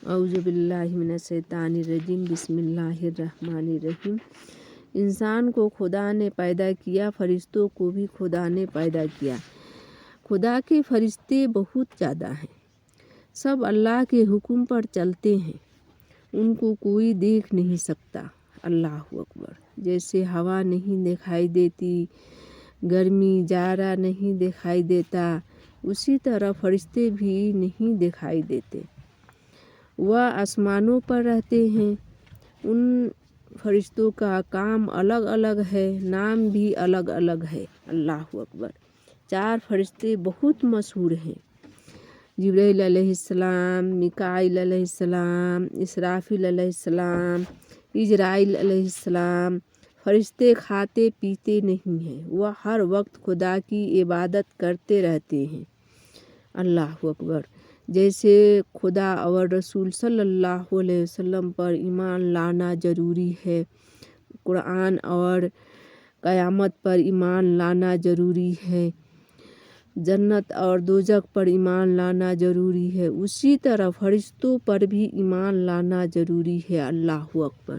اعوذ باللہ من الشیطان الرجیم بسم اللہ الرحمن الرحیم۔ انسان کو خدا نے پیدا کیا، فرشتوں کو بھی خدا نے پیدا کیا۔ خدا کے فرشتے بہت زیادہ ہیں، سب اللہ کے حکم پر چلتے ہیں، ان کو کوئی دیکھ نہیں سکتا۔ اللہ اکبر۔ جیسے ہوا نہیں دکھائی دیتی، گرمی جارہ نہیں دکھائی دیتا، اسی طرح فرشتے بھی نہیں دکھائی دیتے۔ وہ آسمانوں پر رہتے ہیں، ان فرشتوں کا کام الگ الگ ہے، نام بھی الگ الگ ہے۔ اللہ اکبر۔ 4 فرشتے بہت مشہور ہیں: جبرائیل علیہ السلام، میکائیل علیہ السلام، اسرافیل علیہ السلام، عزرائیل علیہ السلام۔ فرشتے کھاتے پیتے نہیں ہیں، وہ ہر وقت خدا کی عبادت کرتے رہتے ہیں۔ اللہ اکبر۔ جیسے خدا اور رسول صلی اللہ علیہ وسلم پر ایمان لانا ضروری ہے، قرآن اور قیامت پر ایمان لانا ضروری ہے، جنت اور دوزخ پر ایمان لانا ضروری ہے، اسی طرح فرشتوں پر بھی ایمان لانا ضروری ہے۔ اللہ اکبر۔